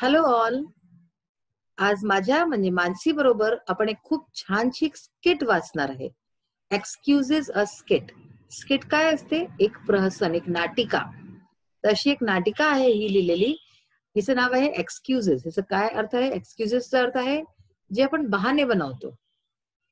Hello all. आज माझ्या मानसी बरोबर आपण एक खूप छानशी स्किट वाचणार आहे. Excuses a skit. स्किट काय असते? एक प्रहसन, एक नाटिका. तशी एक नाटिका आहे ही लिहिलेली. हिचं नाव आहे एक्सक्युजेस. हिचं काय अर्थ आहे? एक्सक्युजेसचा अर्थ आहे जे आपण बहाणे बनवतो.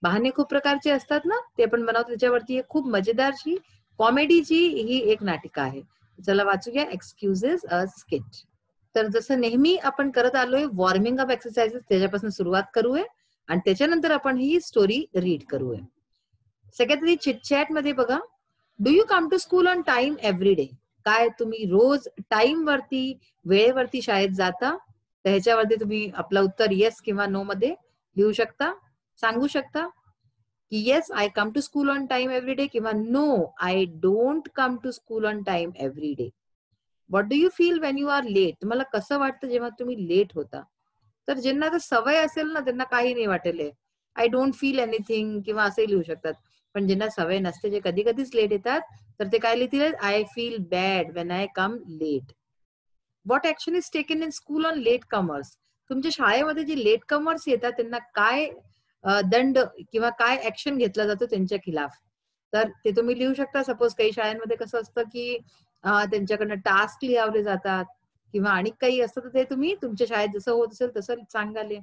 बहाणे खूप प्रकारचे असतात ना, ते आपण बनवतो. त्याच्यावरती एक खूप मजेदारशी कॉमेडीची ही एक नाटिका आहे. चला वाचूया एक्सक्युजेस अ स्किट. तर जसं नेहमी आपण करत आलोय वॉर्मिंग अप एक्सरसाइजेस, त्याच्यापासून सुरुवात करूया आणि त्याच्यानंतर आपण ही स्टोरी रीड करूया. सगळ्यात आधी चिटचॅट मध्ये बघा, do you come to school on time every day? काय तुम्ही रोज टाइम वरती, वेळेवरती शाळेत जाता? तर ह्याच्यावरती तुम्ही आपलं उत्तर येस किंवा नो मध्ये लिहू शकता, सांगू शकता की yes I come to school on time every day किंवा no I don't come to school on time every day. What do you feel when you are late? तुम्हाला कसं वाटतं जेव्हा तुम्ही लेट होता? तर ज्यांना आता सवय असेल ना त्यांना काही नाही वाटेल, आय डोंट फील एनिथिंग किंवा असंही लिहू शकतात. पण ज्यांना सवय नसते, जे कधी कधीच लेट येतात, तर ते काय लिहितील? I feel bad when I come late. What action is taken in school on late comers? तुमच्या शाळेमध्ये जे लेट कमर्स येतात त्यांना काय दंड किंवा काय ऍक्शन घेतला जातो त्यांच्या खिलाफ? तर ते तुम्ही लिहू शकता. सपोज काही शाळांमध्ये कसं असतं की त्यांच्याकडनं टास्क लिहावले जातात किंवा आणि काही असतं, तर ते तुम्ही तुमच्या शाळेत जसं होत असेल तसं सांगाले.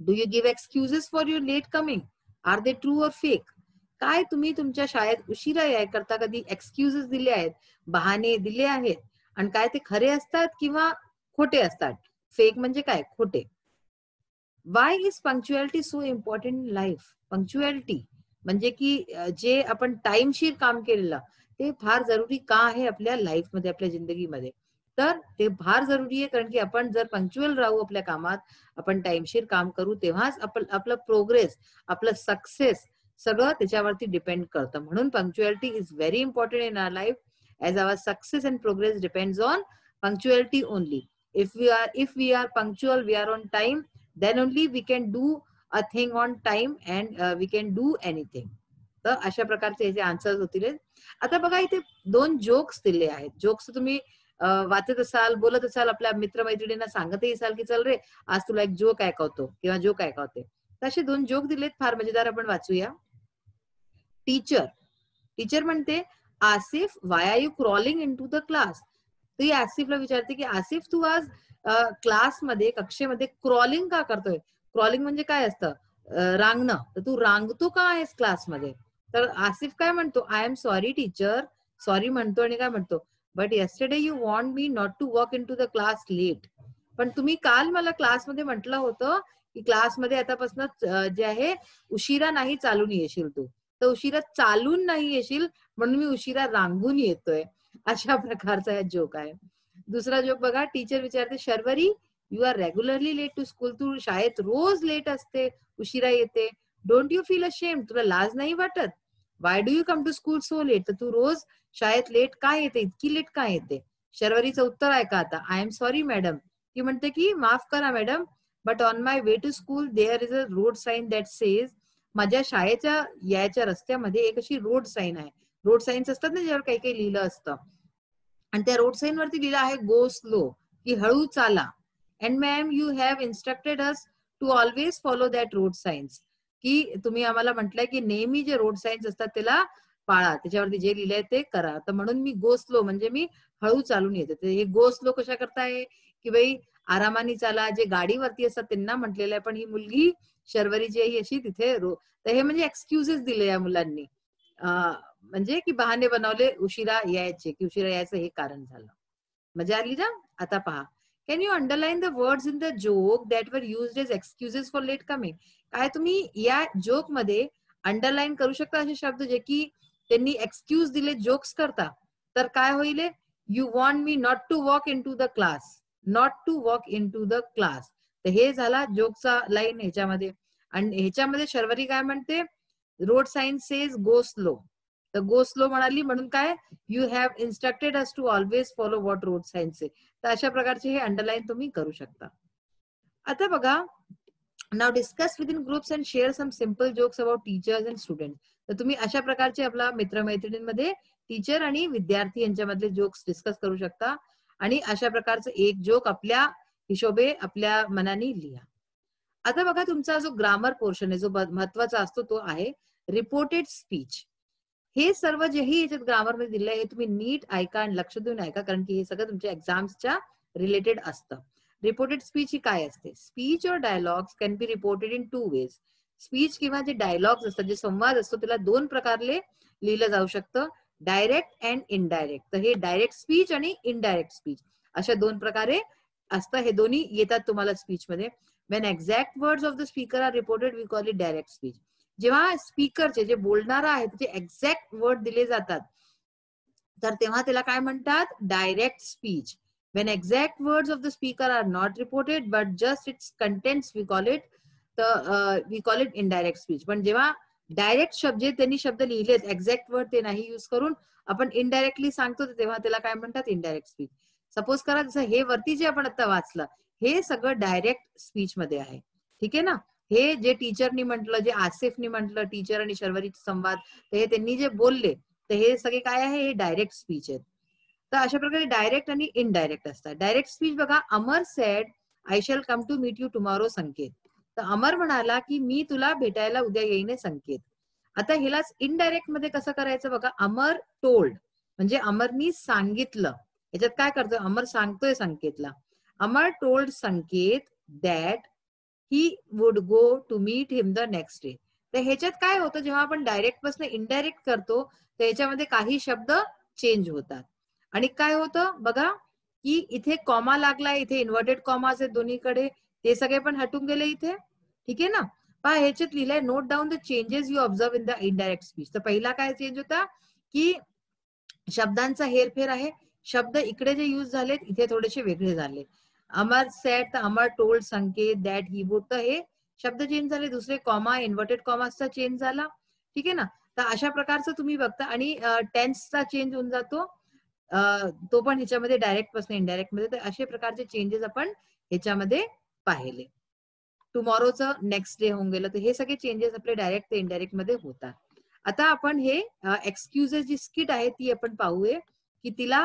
Do you give excuses for your late coming? Are they true or fake? काय तुम्ही तुमच्या शाळेत उशिरा याय करता कधी एक्सक्युजेस दिले आहेत, बहाणे दिले आहेत, आणि काय ते खरे असतात किंवा खोटे असतात? फेक म्हणजे काय? खोटे. Y is punctuality so important in life? Punctuality म्हणजे की जे आपण टाइमशीर काम केलेलं ते फार जरुरी का आहे आपल्या लाईफमध्ये, आपल्या जिंदगीमध्ये? तर ते फार जरुरी आहे, कारण की आपण जर पंक्च्युअल राहू आपल्या कामात, आपण टाइमशीर काम करू, तेव्हाच आपलं प्रोग्रेस, आपलं सक्सेस सगळं त्याच्यावरती डिपेंड करतं. म्हणून punctuality is very important in our life, as our success and progress depends on punctuality only. if we are punctual, we are on time, then only we can do a thing on time and we can do anything. तर अशा प्रकारचे याचे answers होतील. आता बघा इथे दोन jokes दिले आहेत. जोक्स तुम्ही वाचत असाल, बोलत असाल, आपल्या मित्रमैत्रिणींना सांगतही असाल की चल रे आज तुला एक जोक ऐकवतो किंवा जोक ऐकवते. तर असे दोन जोक दिलेत, फार मजेदार. आपण वाचूया. टीचर टीचर म्हणते, Asif why are you crawling into the class? ती आसिफला विचारते की आसिफ तू आज क्लासमध्ये, कक्षेमध्ये क्रॉलिंग का करतोय? क्रॉलिंग म्हणजे काय असतं? रांगणं. तर तू रांगतो का आहेस क्लासमध्ये? तर आसिफ काय म्हणतो? I am sorry teacher. Sorry म्हणतो आणि काय म्हणतो? But yesterday you want me not to walk into the class late. पण तुम्ही काल मला क्लासमध्ये म्हटलं होतं की क्लासमध्ये आतापासून जे आहे उशिरा नाही चालून येशील तू. तर उशिरा चालून नाही येशील म्हणून मी उशिरा रांगून येतोय. अशा प्रकारचा हा जोक आहे. दुसरा जोक बघा. टीचर विचारते, Sharvari you are regularly late to school? तू शाळेत रोज लेट असते, उशिरा येते. Don't you feel ashamed? तुला लाज नाही वाटत? Why do you come to school so late? तर तू रोज शाळेत लेट का येते, इतकी लेट का येते? शर्वरीचं उत्तर ऐका आता. I am sorry madam. ती म्हणते की माफ करा madam, but on my way to school there is a road sign that says. माझ्या शाळेच्या याच्या रस्त्यामध्ये एक अशी रोड साईन आहे. रोड साईन्स असतात ना, ज्यावर काही काही लिहिलं असतं, आणि त्या रोड साईन वरती लिहिलं आहे गो स्लो, की हळू चाला. And ma'am you have instructed us to always follow that road signs, की तुम्ही आम्हाला म्हटलंय की नेहमी जे रोड साईन्स असतात त्याला पाळा, त्याच्यावरती जे लिहिलंय ते करा. तर म्हणून मी गो स्लो म्हणजे मी हळू चालून येते. तर हे गो स्लो कशा करताय की बाई आरामाने चाला, जे गाडीवरती असतात त्यांना म्हटलेलं आहे, पण ही मुलगी शर्वरीची ही अशी तिथे तर हे म्हणजे एक्सक्युजेस दिले या मुलांनी. म्हणजे की बहाणे बनवले उशिरा यायचे, की उशिरा यायचं हे कारण झालं. मजा आली ना? आता पहा. Can you underline the words in the joke that were used as excuses for late coming? काय तुम्ही या जोक मध्ये अंडरलाईन करू शकता असे शब्द जे की त्यांनी एक्सक्यूज दिले जोक्स करता? तर काय होईल? You want me not to walk into the class. Not to walk into the class. तर हे झाला जोकचा लाईन ह्याच्यामध्ये. आणि ह्याच्यामध्ये शर्वरी काय म्हणते? Road sign says go slow. तर गो स्लो म्हणाली म्हणून काय? You have instructed us to always follow what road sign say. तर अशा प्रकारचे हे अंडरलाईन तुम्ही करू शकता. आता बघा, नाव discuss with in groups and share some simple jokes about teachers and student. तर तुम्ही अशा प्रकारचे आपला मित्रमैत्रिणींमध्ये टीचर आणि विद्यार्थी यांच्यामधले जोक्स डिस्कस करू शकता. आणि अशा प्रकारचं एक जोक आपल्या हिशोबे आपल्या मनाने लिहा. आता बघा तुमचा जो ग्रामर पोर्शन आहे जो महत्वाचा असतो तो आहे रिपोर्टेड स्पीच. हे सर्व जेही याच्यात ग्रामर मध्ये दिलंय हे तुम्ही नीट ऐका आणि लक्ष देऊन ऐका, कारण की हे सगळं तुमच्या एक्झाम्सच्या रिलेटेड असतं. रिपोर्टेड स्पीच ही काय असते? Speech or dialogues can be reported in 2 ways. Speech किंवा जे डायलॉग्स असतात, जे संवाद असतो, त्याला 2 प्रकारले लिहिलं जाऊ शकतं, डायरेक्ट अँड इनडायरेक्ट. तर हे डायरेक्ट स्पीच आणि इनडायरेक्ट स्पीच अशा 2 प्रकारे असतं. हे दोन्ही येतात तुम्हाला स्पीच मध्ये. When exact words of the speaker are reported, we call it direct speech. जेव्हा स्पीकरचे जे बोलणारा आहे त्याचे एक्झॅक्ट वर्ड दिले जातात तर तेव्हा त्याला काय म्हणतात? Direct speech. When exact words of the speaker are not reported but just its contents, we call it indirect speech. पण जेव्हा डायरेक्ट शब्द जे त्यांनी शब्द लिहिलेत एक्झॅक्ट वर्ड ते नाही यूज करून आपण इनडायरेक्टली सांगतो तेव्हा त्याला काय म्हणतात? Indirect speech. सपोज करा जसं हे वरती जे आपण आता वाचलं हे सगळं डायरेक्ट स्पीच मध्ये आहे. ठीक आहे ना? हे जे टीचरनी म्हटलं, जे आसिफनी म्हटलं, टीचर आणि शर्वरीचे संवाद, हे त्यांनी जे बोलले तर हे सगळे काय आहे? हे डायरेक्ट स्पीच आहेत. तर अशा प्रकारे डायरेक्ट आणि इनडायरेक्ट असतात. डायरेक्ट स्पीच बघा, Amar said I shall come to meet you tomorrow Sanket. तर अमर म्हणाला की मी तुला भेटायला उद्या येईन संकेत. आता ह्यालाच इनडायरेक्ट मध्ये कसं करायचं बघा, अमर टोल्ड म्हणजे अमरनी सांगितलं. याच्यात काय करतोय? अमर सांगतोय संकेतला. Amar told Sanket that he would go to meet him the next day. तर ह्याच्यात काय होतं, जेव्हा आपण डायरेक्ट पासून इनडायरेक्ट करतो तर ह्याच्यामध्ये काही शब्द चेंज होतात. आणि काय होतं बघा की इथे कॉमा लागलाय, इथे इन्व्हर्टेड कॉमास आहेत दोन्हीकडे, ते सगळे पण हटून गेले इथे. ठीक आहे ना? पहा ह्याच्यात लिहिलंय note down the changes you observe in the indirect speech. तर पहिला काय चेंज होता की शब्दांचा हेरफेर आहे. शब्द इकडे जे यूज झालेत इथे थोडेसे वेगळे झाले. अमर सेड तर Amar told Sanket that he would, तर हे शब्द चेंज झाले. दुसरे कॉमा इन्व्हर्टेड कॉमासचा चेंज झाला. ठीक आहे ना? तर अशा प्रकारचं तुम्ही बघता. आणि टेन्सचा चेंज होऊन जातो, तो पण ह्याच्यामध्ये डायरेक्ट पासून इनडायरेक्ट मध्ये. तर अशा प्रकारचे चेंजेस आपण ह्याच्यामध्ये पाहिले. टुमॉरोचं नेक्स्ट डे होऊन गेलं, तर हे सगळे चेंजेस आपले डायरेक्ट ते इनडायरेक्ट मध्ये होतात. आता आपण हे एक्सक्युजेस जी स्किट आहे ती आपण पाहूया की तिला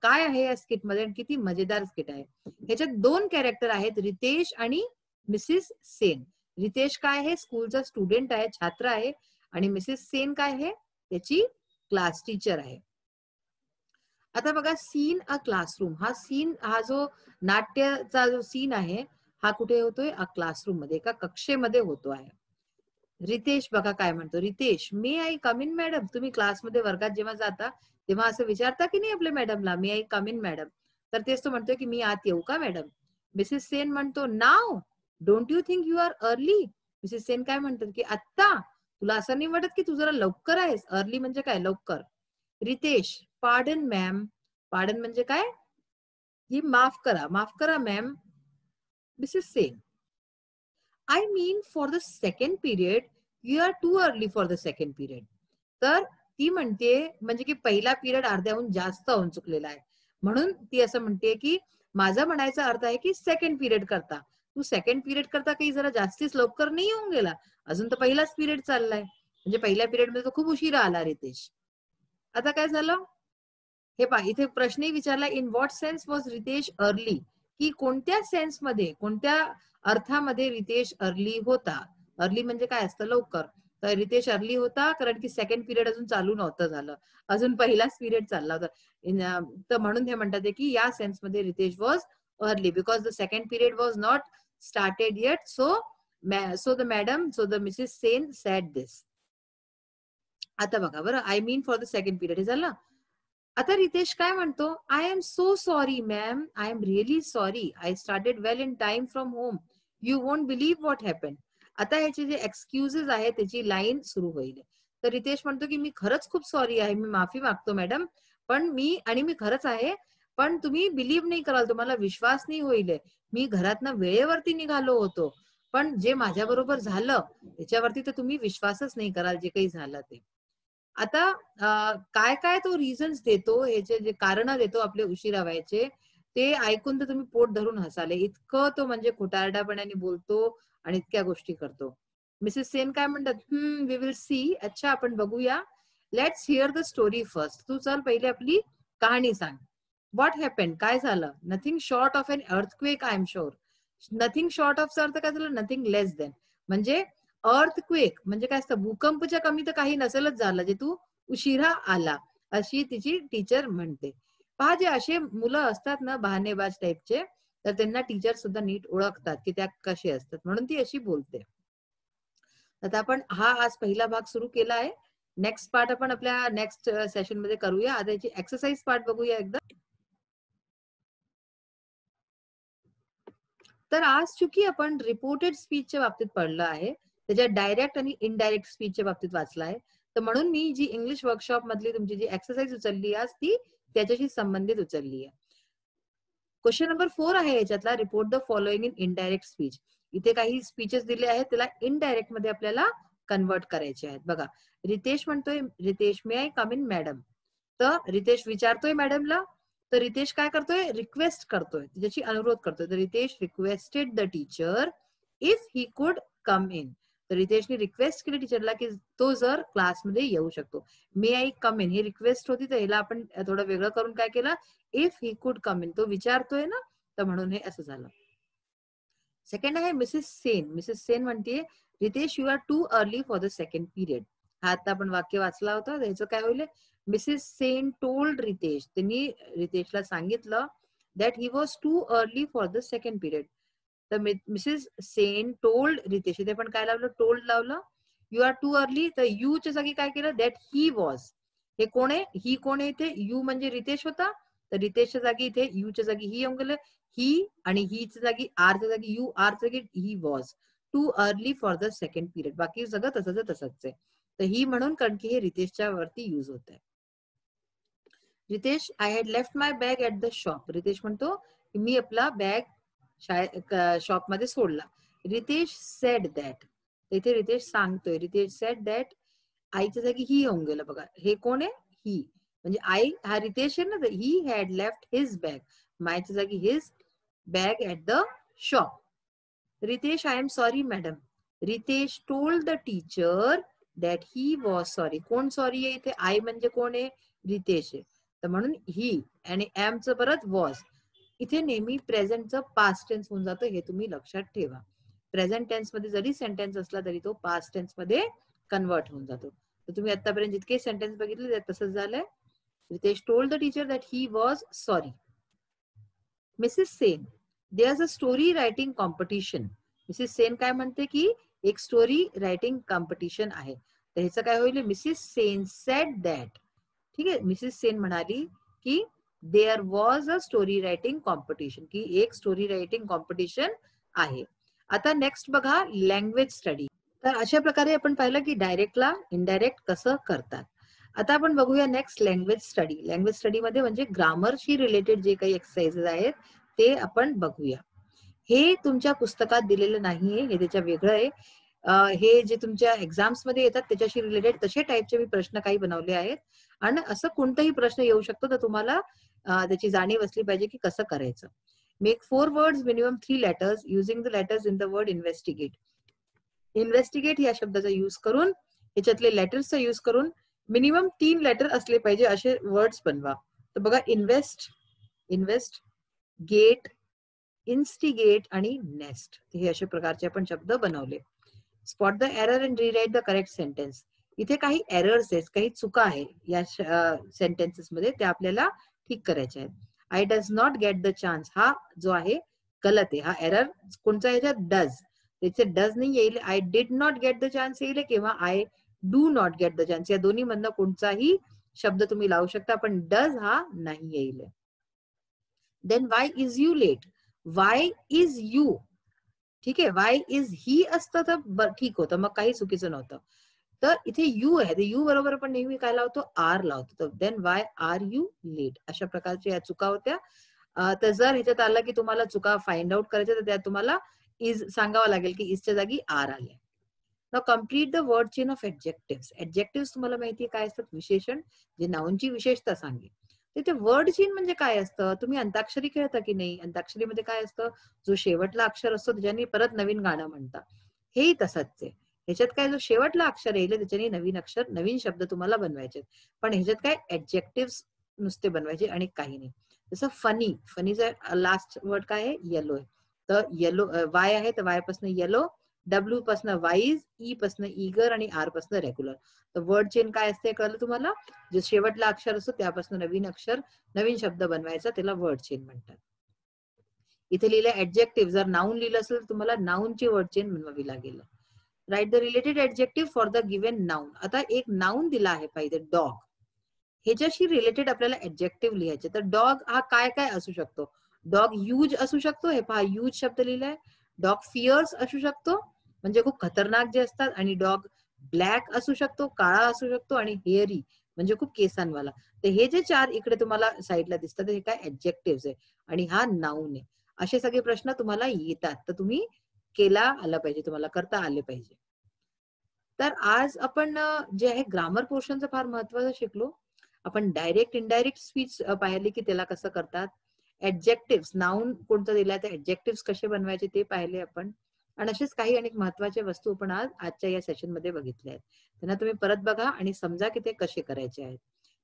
काय आहे या स्किट मध्ये आणि किती मजेदार स्किट आहे. ह्याच्यात 2 कॅरेक्टर आहेत, रितेश आणि मिसेस सेन. रितेश काय आहे? स्कूलचा स्टुडंट आहे, छात्र आहे. आणि मिसेस सेन काय आहे? त्याची क्लास टीचर आहे. आता बघा सीन अ क्लासरूम, हा जो नाट्याचा जो सीन आहे हा कुठे होतोय? क्लासरूम मध्ये, एका कक्षेमध्ये होतो आहे. रितेश बघा काय म्हणतो, रितेश मे आय कम इन मॅडम. तुम्ही क्लासमध्ये वर्गात जेव्हा जाता तेव्हा असं विचारता की नाही आपल्या मॅडमला, मे आय कम इन मॅडम. तर तेच तो म्हणतोय की मी आत येऊ का मॅडम. मिसेस सेन म्हणतो नाव don't you think you are early. Mrs Sen काय म्हणतात की आत्ता तुला असं नाही वाटत की तू जरा लवकर आहेस? अर्ली म्हणजे काय? लवकर. Riteish pardon ma'am. पार्डन म्हणजे काय? ही माफ करा, माफ करा ma'am. Mrs Sen I mean for the second period you are too early for the second period. तर ती म्हणते म्हणजे की पहिला पिरियड अर्ध्याहून जास्त होऊन चुकलेला आहे, म्हणून ती असं म्हणते की माझा म्हणायचा अर्थ आहे की सेकंड पिरियड करता, तू सेकंड पिरियड करता काही जरा जास्तीच लवकर नाही येऊन गेला, अजून तर पहिलाच पिरियड चाललाय. म्हणजे पहिल्या पिरियड मध्ये तो खूप उशिरा आला रितेश. आता काय झालं हे पहा, इथे प्रश्नही विचारला in what sense was Ritesh early, की कोणत्या सेन्स मध्ये, कोणत्या अर्थामध्ये रितेश अर्ली होता. अर्ली म्हणजे काय असतं? लवकर. तर रितेश अर्ली होता कारण की सेकंड पिरियड अजून चालू नव्हतं झालं, अजून पहिलाच पिरियड चालला होता. तर म्हणून हे म्हणतात की या सेन्स मध्ये Ritesh was early because the second period was not started yet. So the Mrs Sen said this. आता बघा बरं, I mean for the second period हे झालं. आता रितेश काय म्हणतो, I am so sorry ma'am, I am really sorry, I started well in time from home, you won't believe what happen. आता ह्याचे जे एक्सक्युजेस आहे त्याची लाईन सुरू होईल. तर रितेश म्हणतो की मी खरंच खूप सॉरी आहे, मी माफी मागतो मॅडम, पण मी खरंच आहे, पण तुम्ही बिलीव्ह नाही कराल, तुम्हाला विश्वास नाही होईल. मी घरातनं वेळेवरती निघालो होतो, पण जे माझ्या बरोबर झालं त्याच्यावरती तर तुम्ही विश्वासच नाही कराल जे काही झालं ते. आता काय काय तो रिझन्स देतो, याचे जे कारण देतो आपले उशिरा व्हायचे, ते ऐकून तर तुम्ही पोट धरून हसाले. इतकं तो म्हणजे खोटारडापणाने बोलतो आणि इतक्या गोष्टी करतो. मिसेस सेन काय म्हणतात, वी विल सी. अच्छा आपण बघूया. Let's hear the story first. तू चल पहिले आपली कहाणी सांग. व्हॉट हॅपन, काय झालं? Nothing short of an earthquake I am sure. Nothing short ऑफचा अर्थ काय झालं? Nothing less than. म्हणजे अर्थक्वेक म्हणजे काय असतं? भूकंपच्या कमी तर काही नसेलच झालं जे तू उशिरा आला, अशी तिची टीचर म्हणते. पहा, जे असे मुलं असतात ना बहाणेबाज टाईपचे, तर त्यांना टीचर सुद्धा नीट ओळखतात की त्या कसे असतात, म्हणून ती अशी बोलते. आता आपण हा आज पहिला भाग सुरू केला आहे. नेक्स्ट पार्ट आपण आपल्या नेक्स्ट सेशन मध्ये करूया. आता याची एक्सरसाइज पार्ट बघूया एकदा. तर आज चुकी आपण रिपोर्टेड स्पीचच्या बाबतीत पडलं आहे, त्याच्या डायरेक्ट आणि इनडायरेक्ट स्पीचच्या बाबतीत वाचला आहे. तर म्हणून मी जी इंग्लिश वर्कशॉप मधली तुमची जी एक्सरसाइज उचलली आज ती त्याच्याशी संबंधित उचलली आहे. क्वेश्चन नंबर 4 आहे याच्यातला, report the following in indirect speech. इथे काही स्पीचेस दिले आहेत, त्याला इनडायरेक्ट मध्ये आपल्याला कन्वर्ट करायचे आहेत. बघा, रितेश म्हणतोय, रितेश मे आय कम इन मॅडम. तर रितेश विचारतोय मॅडमला, तर रितेश काय करतोय? रिक्वेस्ट करतोय, त्याची अनुरोध करतोय. तर Ritesh requested the teacher if he could come in. तर रितेशने रिक्वेस्ट केली टीचरला की तो जर क्लासमध्ये येऊ शकतो. मे आय कम इन ही रिक्वेस्ट होती, तर ह्याला आपण थोडं वेगळं करून काय केलं? If he could come in, तो विचारतोय ना, तर म्हणून हे असं झालं. सेकंड आहे मिसेस सेन. मिसेस सेन म्हणते, Ritesh you are too early for the second period. हा आता आपण वाक्य वाचला होता, त्याचं काय होईल? मिसेस सेन टोल्ड रितेश, त्यांनी रितेशला सांगितलं that he was to early for the second period. तर मिसेस सेन टोल्ड रितेश, इथे पण काय लावलं? टोल्ड लावलं. यू आर टू अर्ली, तर यू च्या जागी काय केलं? That he was. हे कोण आहे? ही कोण आहे? इथे यू म्हणजे रितेश होता, तर रितेशच्या जागी इथे यू च्या जागी ही येऊन गेलं. ही आणि ही च्या जागी आर च्या जागी यू, आर च्या जागी he was to early for the second period. बाकी सगळं तसंच तसंच आहे. तर ही म्हणून, कारण की हे रितेशच्या वरती युज होत आहे. Ritesh, I had left my bag at the shop. Ritesh म्हणतो की मी आपला बॅग शॉप मध्ये सोडला. रितेश सेड दॅट, इथे रितेश सांगतोय. रितेश सेड दॅट, आईच्या जागी ही येऊन गेलं. बघा, हे कोण आहे? ही म्हणजे आई, हा रितेश आहे ना. तर he had left his bag, मायच्या जागी his bag at the shop. Ritesh, I am sorry madam. Ritesh told the teacher that he was sorry. कोण सॉरी आहे इथे? आई म्हणजे कोण आहे? रितेश आहे. तर म्हणून ही आणि एमचं परत वॉज. इथे नेहमी प्रेझेंटचं पास्ट टेन्स होऊन जातं, हे तुम्ही लक्षात ठेवा. प्रेझेंट टेन्स मध्ये जरी सेंटेन्स असला तरी तो पास्ट टेन्स मध्ये कन्वर्ट होऊन जातो. तर तुम्ही आतापर्यंत जितके सेंटेन्स बघितले तसंच झालंय. Ritesh told the teacher that he was sorry. Mrs Sen, there's a story writing competition. Mrs Sen काय म्हणते की एक स्टोरी रायटिंग कॉम्पिटिशन आहे. तर ह्याचं काय होईल? Mrs Sen said that. ठीक आहे, मिसेस सेन म्हणाली की there was a story writing competition, की एक स्टोरी रायटिंग कॉम्पिटिशन आहे. आता नेक्स्ट बघा, लँग्वेज स्टडी. तर अशा प्रकारे आपण पाहिलं की डायरेक्टला इनडायरेक्ट कसं करतात. आता आपण बघूया next language study. Language study मध्ये म्हणजे ग्रामरशी रिलेटेड जे काही एक्सरसाइजेस आहेत ते आपण बघूया. हे तुमच्या पुस्तकात दिलेलं नाहीये, हे त्याच्या वेगळं आहे. हे जे तुमच्या एक्झाम्स मध्ये येतात त्याच्याशी रिलेटेड तसे टाईपचे मी प्रश्न काही बनवले आहेत. आणि असं कोणताही प्रश्न येऊ शकतो, तर तुम्हाला त्याची जाणीव असली पाहिजे की कसं करायचं. Make 4 words minimum 3 letters using the letters in the word investigate. Investigate या शब्दाचा युज करून, याच्यातले लेटर्सचा युज करून मिनिमम 3 लेटर असले पाहिजे असे वर्ड्स बनवा. तर बघा, इन्व्हेस्ट, गेट, इन्स्टिगेट आणि नेस्ट, हे अशा प्रकारचे आपण शब्द बनवले. Spot the error and rewrite the correct sentence. इथे काही एरर्स आहेत, काही चुका आहे या सेंटेन्सेस मध्ये, त्या आपल्याला ठीक करायच्या आहेत. I does not get the chance, हा जो आहे गलत आहे. हा एरर कोणचा याच्यात? डज. त्याचे डज नाही येईल, I did not get the chance येईल किंवा I do not get the chance. या दोन्ही मधनं कोणताही शब्द तुम्ही लावू शकता, पण डज हा नाही येईल. Then why is you late. Why is you, ठीक आहे. वाय इज ही असतं तर ठीक होतं, मग काही चुकीचं नव्हतं. तर इथे यू आहे, तर यू बरोबर आपण नेहमी काय लावतो? आर लावतो. तर then why are you late. अशा प्रकारच्या या चुका होत्या. तर जर ह्याच्यात आलं की तुम्हाला चुका फाइंड आउट करायच्या, तर त्यात तुम्हाला इज सांगावं लागेल की इजच्या जागी आर आले. Now complete the word chain of adjectives. Adjectives तुम्हाला माहिती काय असतात? विशेषण, जे नाउनची विशेषता सांगेल. तिथे वर्ड चेन म्हणजे काय असतं? तुम्ही अंताक्षरी खेळता की नाही? अंताक्षरीमध्ये काय असतं? जो शेवटला अक्षर असतो त्याच्याने परत नवीन गाणं म्हणतात. हेही तसंच आहे. ह्याच्यात काय, जो शेवटला अक्षर येईल त्याच्याने नवीन अक्षर, नवीन शब्द तुम्हाला बनवायचे. पण ह्याच्यात काय, ऍडजेक्टिव्ह नुसते बनवायचे आणि काही नाही. जसं फनी, फनीचा लास्ट वर्ड काय आहे? येलो आहे. तर येलो वाय आहे तर वाय पासून येलो, डब्ल्यू पासून वाईज, ई पासून ईगर आणि आर पासून रेग्युलर. तर वर्ड चेन काय असते कळलं तुम्हाला? जे शेवटला अक्षर असतो त्यापासून नवीन अक्षर, नवीन शब्द बनवायचा, त्याला वर्ड चेन म्हणतात. इथे लिहिलं ऍडजेक्टिव्ह. जर नाऊन लिहिलं असेल तर तुम्हाला नाऊनची वर्ड चेन बनवावी लागेल. Write the related adjective for the given noun. आता एक नाऊन दिला आहे पाहिजे डॉग, ह्याच्याशी रिलेटेड आपल्याला ऍडजेक्टिव्ह लिहायचे. तर डॉग हा काय काय असू शकतो? डॉग यूज असू शकतो, हे पहा यूज शब्द लिहिलाय. डॉग फिअर्स असू शकतो, म्हणजे खूप खतरनाक जे असतात. आणि डॉग ब्लॅक असू शकतो, काळा असू शकतो. आणि हेअरी म्हणजे खूप केसांवाला. तर हे जे चार इकडे तुम्हाला साईडला दिसतात हे काय ऍडजेक्टिव्ह आहे आणि हा नाऊन आहे. असे सगळे प्रश्न तुम्हाला येतात, तर तुम्ही केला आला पाहिजे, तुम्हाला करता आले पाहिजे. तर आज आपण जे आहे ग्रामर पोर्शनचं फार महत्वाचं शिकलो. आपण डायरेक्ट इनडायरेक्ट स्पीच पाहिले की त्याला कसं करतात. ऍडजेक्टिव्ह नाऊन कोणतं दिलाय तर ऍडजेक्टिव्ह कसे बनवायचे ते पाहिले आपण. आणि असेच काही अनेक महत्वाच्या वस्तू आपण आजच्या या सेशन मध्ये बघितल्या आहेत. त्यांना तुम्ही परत बघा आणि समजा की ते कसे करायचे आहेत.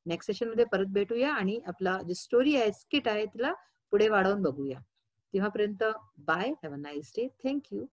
नेक्स्ट सेशन मध्ये परत भेटूया आणि आपला जी स्टोरी आहे, स्किट आहे, तिला पुढे वाढवून बघूया. तेव्हापर्यंत bye, have a nice day, thank you.